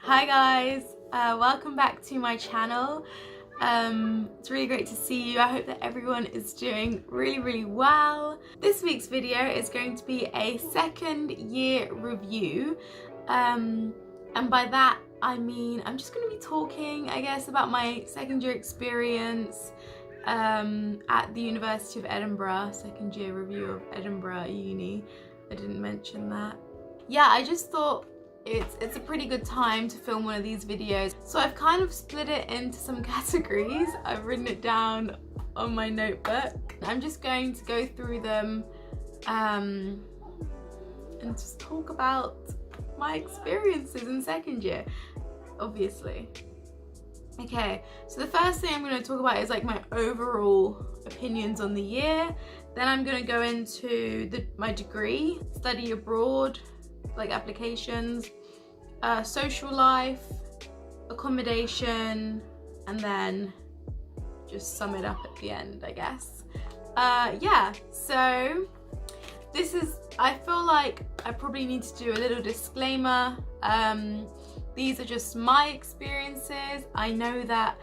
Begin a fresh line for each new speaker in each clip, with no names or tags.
Hi guys, welcome back to my channel. It's really great to see you. I hope that everyone is doing really well. This week's video is going to be a second year review, and by that I mean I'm just going to be talking, I guess, about my second year experience at the University of Edinburgh. Second year review of Edinburgh Uni. I didn't mention that. Yeah, I just thought it's a pretty good time to film one of these videos. So I've kind of split it into some categories. I've written it down on my notebook. I'm just going to go through them and just talk about my experiences in second year, obviously. Okay, so the first thing I'm going to talk about is like my overall opinions on the year. Then I'm going to go into my degree, study abroad, like applications, social life, accommodation, and then just sum it up at the end, I guess. Yeah, so this is, I feel like I probably need to do a little disclaimer. These are just my experiences. I know that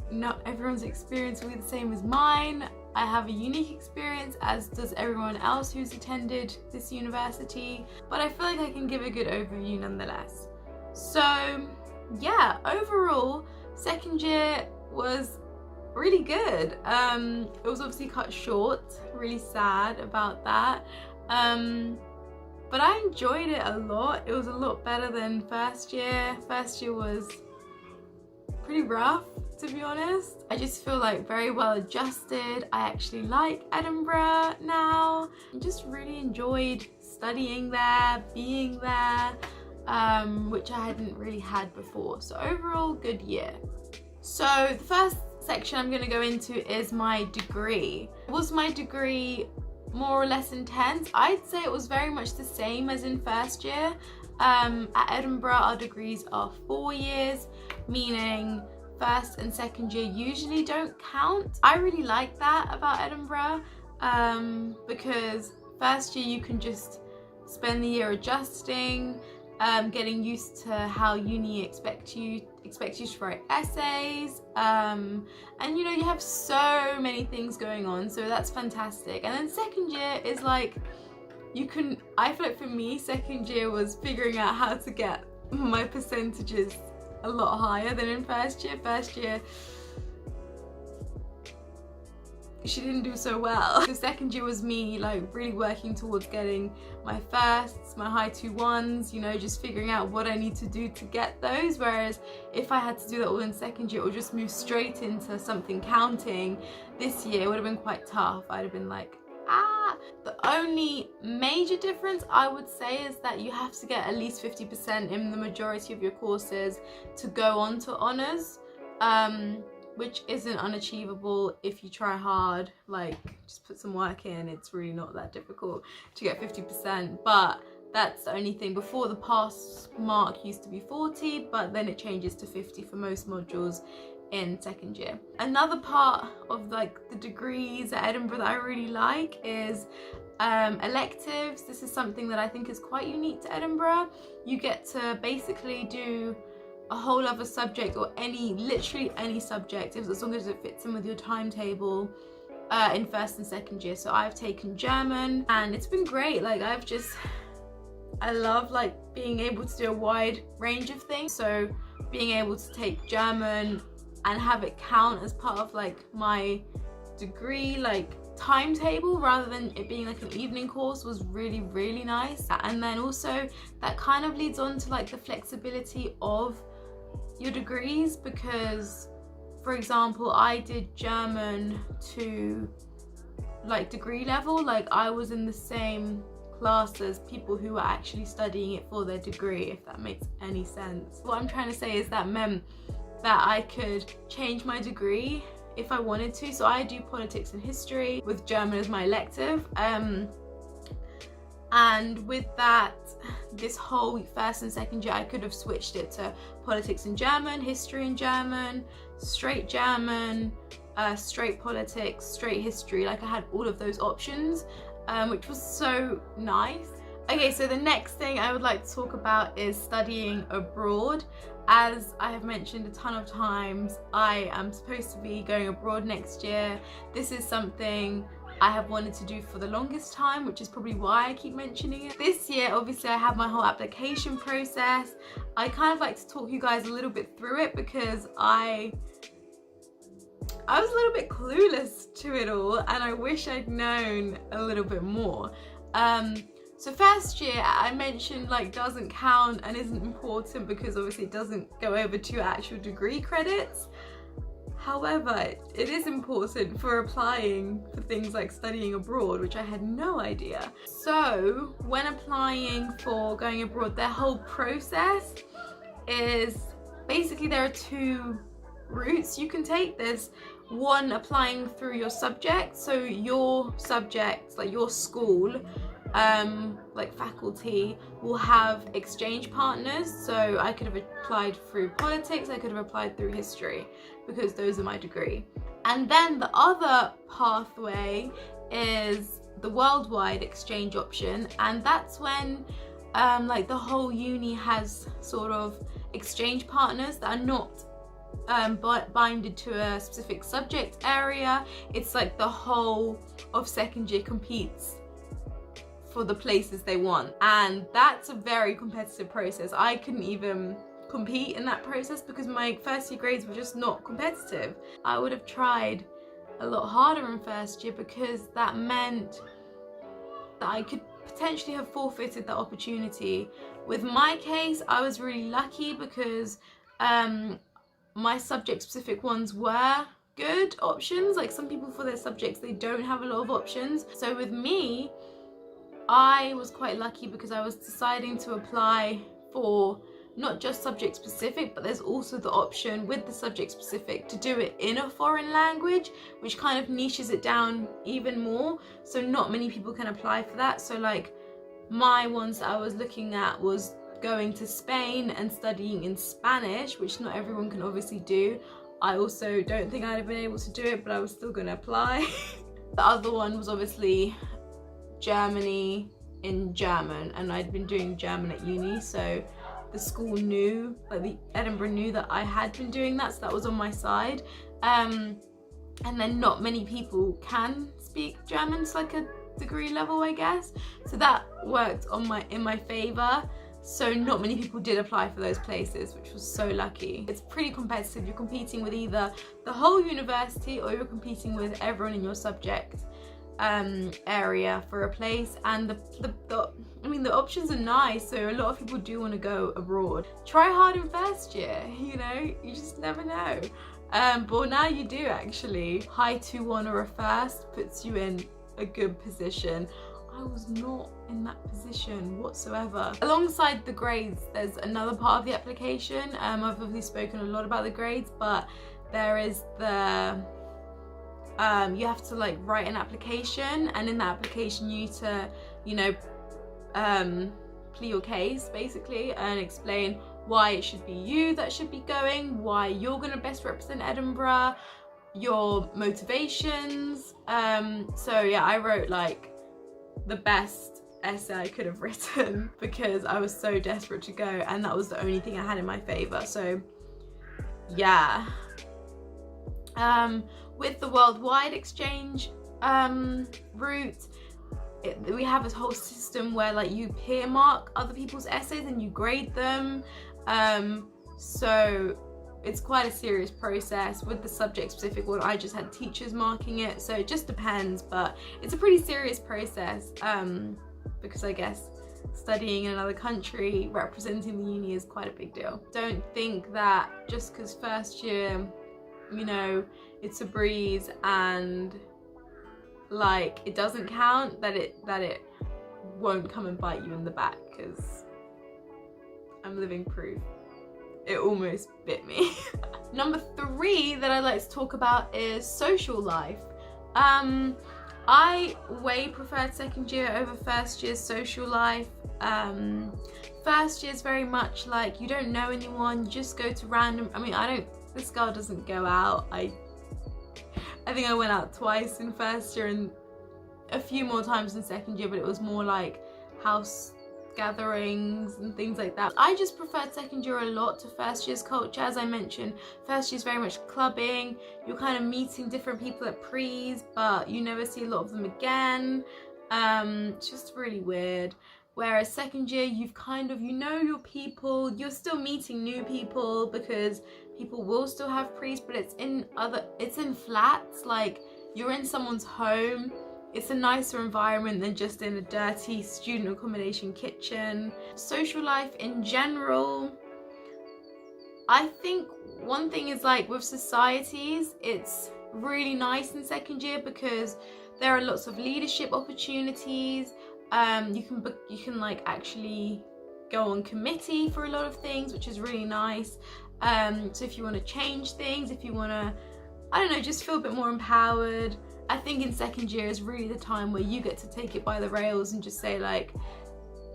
not everyone's experience will be the same as mine. I have a unique experience, as does everyone else who's attended this university, but I feel like I can give a good overview nonetheless. So yeah, overall, second year was really good. It was obviously cut short, really sad about that. But I enjoyed it a lot. It was a lot better than first year. First year was pretty rough, to be honest. I just feel like very well adjusted. I actually like Edinburgh now. I just really enjoyed studying there, being there, which I hadn't really had before. So overall, good year. So the first section I'm going to go into is my degree. Was my degree more or less intense? I'd say it was very much the same as in first year. At Edinburgh, our degrees are 4 years, meaning first and second year usually don't count. I really like that about Edinburgh, because first year you can just spend the year adjusting, getting used to how uni expects you to write essays, and you know, you have so many things going on, so that's fantastic. And then second year is like, I feel like for me, second year was figuring out how to get my percentages a lot higher than in first year. First year, she didn't do so well. The second year was me like really working towards getting my firsts, my high 2-1s, you know, just figuring out what I need to do to get those. Whereas if I had to do that all in second year or just move straight into something counting this year, it would have been quite tough. I'd have been like, The only major difference I would say is that you have to get at least 50% in the majority of your courses to go on to honours, which isn't unachievable if you try hard. Like, just put some work in. It's really not that difficult to get 50%, but that's the only thing. Before, the pass mark used to be 40, but then it changes to 50 for most modules in second year. Another part of like the degrees at Edinburgh that I really like is electives. This is something that I think is quite unique to Edinburgh. You get to basically do a whole other subject, or literally any subject, as long as it fits in with your timetable, in first and second year. So I've taken German and it's been great. Like, I love like being able to do a wide range of things. So being able to take German and have it count as part of like my degree like timetable rather than it being like an evening course was really nice. And then also that kind of leads on to like the flexibility of your degrees, because for example, I did German to like degree level. Like, I was in the same class as people who were actually studying it for their degree, if that makes any sense. What I'm trying to say is that meant that I could change my degree if I wanted to. So I do politics and history with German as my elective, and with that, this whole first and second year I could have switched it to politics in German, history in German, straight politics, straight history. Like, I had all of those options, which was so nice. Okay, so the next thing I would like to talk about is studying abroad. As I have mentioned a ton of times, I am supposed to be going abroad next year. This is something I have wanted to do for the longest time, which is probably why I keep mentioning it. This year, obviously, I have my whole application process. I kind of like to talk you guys a little bit through it because I was a little bit clueless to it all, and I wish I'd known a little bit more. So first year, I mentioned like doesn't count and isn't important because obviously it doesn't go over to actual degree credits. However, it is important for applying for things like studying abroad, which I had no idea. So when applying for going abroad, their whole process is basically there are two routes you can take. There's one applying through your subject, so your subject, like your school, like faculty will have exchange partners. So I could have applied through politics, I could have applied through history because those are my degree. And then the other pathway is the worldwide exchange option, and that's when like the whole uni has sort of exchange partners that are not binded to a specific subject area. It's like the whole of second year competes for the places they want, and that's a very competitive process. I couldn't even compete in that process because my first year grades were just not competitive. I would have tried a lot harder in first year because that meant that I could potentially have forfeited that opportunity. With my case, I was really lucky because my subject specific ones were good options. Like some people for their subjects, they don't have a lot of options. So with me, I was quite lucky because I was deciding to apply for not just subject specific, but there's also the option with the subject specific to do it in a foreign language, which kind of niches it down even more. So not many people can apply for that. So like my ones that I was looking at was going to Spain and studying in Spanish, which not everyone can obviously do. I also don't think I'd have been able to do it, but I was still going to apply. The other one was obviously Germany in German, and I'd been doing German at uni, so the school knew, like the Edinburgh knew that I had been doing that, so that was on my side. And then not many people can speak German to like a degree level, I guess, so that worked in my favor. So not many people did apply for those places, which was so lucky. It's pretty competitive. You're competing with either the whole university or you're competing with everyone in your subject area for a place, and the options are nice, so a lot of people do want to go abroad. Try hard in first year, you know, you just never know. But now you do actually. High 2-1 or a first puts you in a good position. I was not in that position whatsoever. Alongside the grades, there's another part of the application. I've obviously spoken a lot about the grades, but there is the you have to like write an application, and in that application you need to, you know, plead your case basically and explain why it should be you that should be going, why you're going to best represent Edinburgh, your motivations. So yeah, I wrote like the best essay I could have written because I was so desperate to go, and that was the only thing I had in my favor. So yeah. With the worldwide exchange route, we have this whole system where like you peer mark other people's essays and you grade them. So it's quite a serious process. With the subject specific one, I just had teachers marking it, so it just depends, but it's a pretty serious process because I guess studying in another country, representing the uni is quite a big deal. Don't think that just because first year, you know, it's a breeze and like it doesn't count, that it won't come and bite you in the back, because I'm living proof. It almost bit me. Number 3 that I'd like to talk about is social life. I way preferred second year over first year's social life. First year is very much like you don't know anyone, you just go to random, this girl doesn't go out. I think I went out twice in first year and a few more times in second year, but it was more like house gatherings and things like that. I just preferred second year a lot to first year's culture. As I mentioned, first year's very much clubbing. You're kind of meeting different people at pre's, but you never see a lot of them again. It's just really weird. Whereas second year, you've kind of, you know your people, you're still meeting new people because people will still have pre's, but it's in flats, like you're in someone's home. It's a nicer environment than just in a dirty student accommodation kitchen. Social life in general, I think one thing is like with societies, it's really nice in second year because there are lots of leadership opportunities. You can like actually go on committee for a lot of things, which is really nice. So if you want to change things, if you want to, I don't know, just feel a bit more empowered, I think in second year is really the time where you get to take it by the rails and just say like,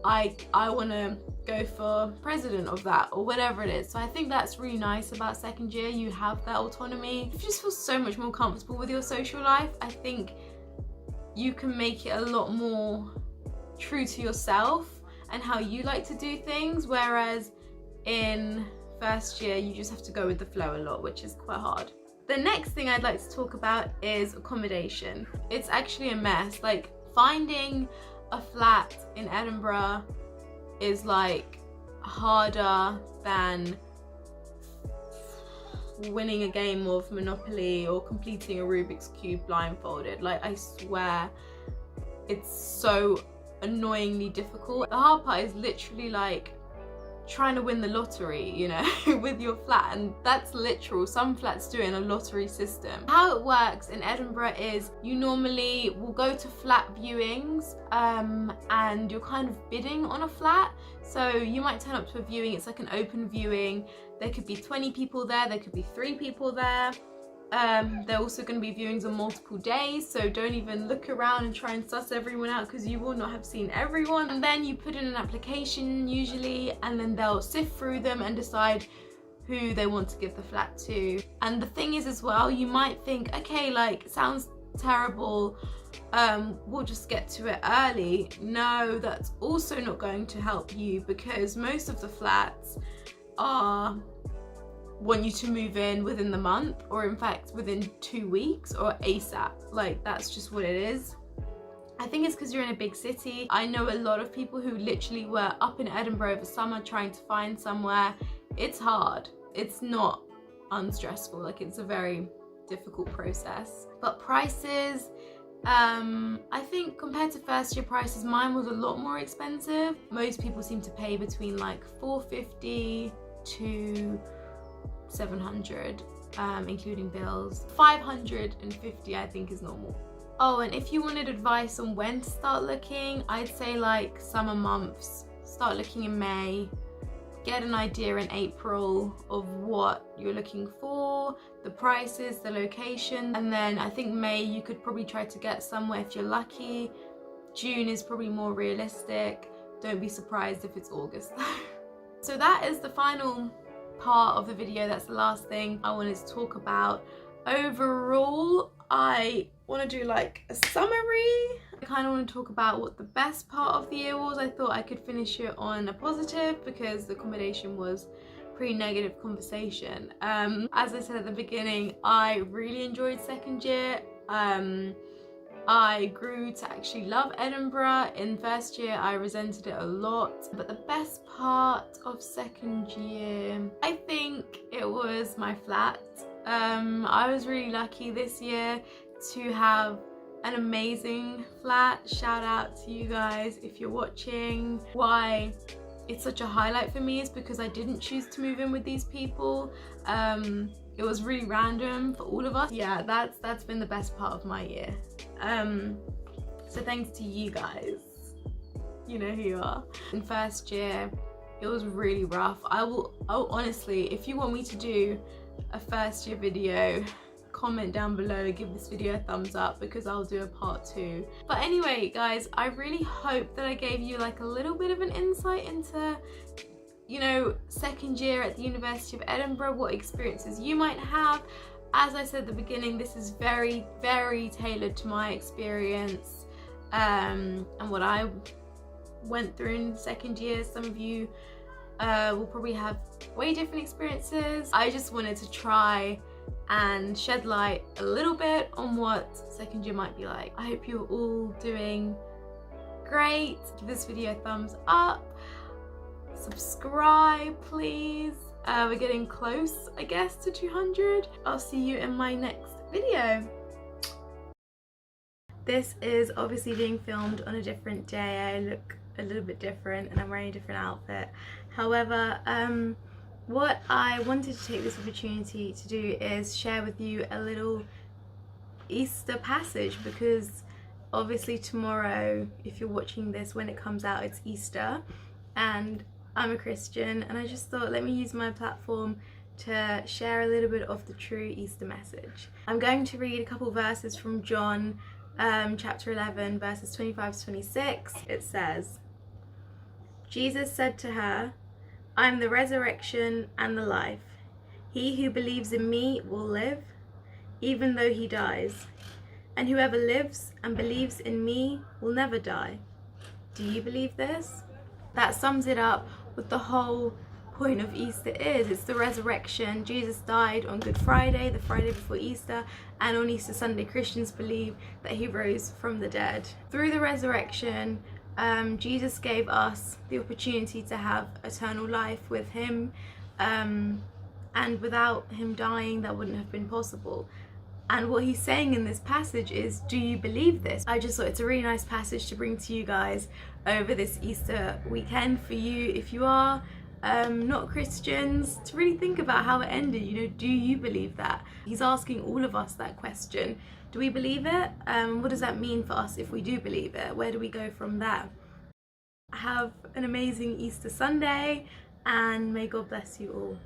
I want to go for president of that or whatever it is. So I think that's really nice about second year. You have that autonomy. You just feel so much more comfortable with your social life. I think you can make it a lot more true to yourself and how you like to do things, whereas in first year you just have to go with the flow a lot, which is quite hard. The next thing I'd like to talk about is accommodation. It's actually a mess. Like finding a flat in Edinburgh is like harder than winning a game of Monopoly or completing a Rubik's Cube blindfolded. Like I swear, it's so annoyingly difficult. The hard part is literally like trying to win the lottery, you know, with your flat, and that's literal. Some flats do it in a lottery system. How it works in Edinburgh is you normally will go to flat viewings and you're kind of bidding on a flat. So you might turn up to a viewing, it's like an open viewing. There could be 20 people there, there could be 3 people there. There are also going to be viewings on multiple days, so don't even look around and try and suss everyone out because you will not have seen everyone. And then you put in an application usually, and then they'll sift through them and decide who they want to give the flat to. And the thing is as well, you might think, okay, like it sounds terrible, we'll just get to it early. No, that's also not going to help you because most of the flats want you to move in within the month, or in fact within 2 weeks, or ASAP. Like that's just what it is. I think it's because you're in a big city. I know a lot of people who literally were up in Edinburgh over summer trying to find somewhere. It's hard. It's not unstressful. Like it's a very difficult process. But prices, I think compared to first year prices, mine was a lot more expensive. Most people seem to pay between like $450 to $700, including bills. $550 I think is normal. Oh, and if you wanted advice on when to start looking, I'd say like summer months. Start looking in May, get an idea in April of what you're looking for, the prices, the location, and then I think May you could probably try to get somewhere if you're lucky. June is probably more realistic. Don't be surprised if it's August though. So that is the final part of the video. That's the last thing I wanted to talk about. Overall, I want to do like a summary. I kind of want to talk about what the best part of the year was. I thought I could finish it on a positive because the accommodation was pretty negative conversation. As I said at the beginning, I really enjoyed second year. I grew to actually love Edinburgh. In first year, I resented it a lot. But the best part of second year, I think it was my flat. I was really lucky this year to have an amazing flat. Shout out to you guys if you're watching. Why it's such a highlight for me is because I didn't choose to move in with these people. It was really random for all of us. Yeah, that's been the best part of my year. So thanks to you guys. You know who you are. In first year, it was really rough. Oh, honestly, if you want me to do a first year video, comment down below, give this video a thumbs up because I'll do a part 2. But anyway, guys, I really hope that I gave you like a little bit of an insight into, you know, second year at the University of Edinburgh, what experiences you might have. As I said at the beginning, this is very, very tailored to my experience and what I went through in second year. Some of you will probably have way different experiences. I just wanted to try and shed light a little bit on what second year might be like. I hope you're all doing great. Give this video a thumbs up, subscribe please. We're getting close, I guess, to 200. I'll see you in my next video. This is obviously being filmed on a different day. I look a little bit different and I'm wearing a different outfit. However, what I wanted to take this opportunity to do is share with you a little Easter passage, because obviously tomorrow, if you're watching this when it comes out, it's Easter and I'm a Christian, and I just thought, let me use my platform to share a little bit of the true Easter message. I'm going to read a couple verses from John chapter 11 verses 25 to 26. It says, Jesus said to her, I am the resurrection and the life. He who believes in me will live, even though he dies. And whoever lives and believes in me will never die. Do you believe this? That sums it up what the whole point of Easter is. It's the resurrection. Jesus died on Good Friday, the Friday before Easter, and on Easter Sunday Christians believe that he rose from the dead. Through the resurrection, Jesus gave us the opportunity to have eternal life with him, and without him dying that wouldn't have been possible. And what he's saying in this passage is, do you believe this? I just thought it's a really nice passage to bring to you guys over this Easter weekend for you, if you are not Christians, to really think about how it ended. You know, do you believe that? He's asking all of us that question. Do we believe it? What does that mean for us if we do believe it? Where do we go from there? Have an amazing Easter Sunday, and may God bless you all.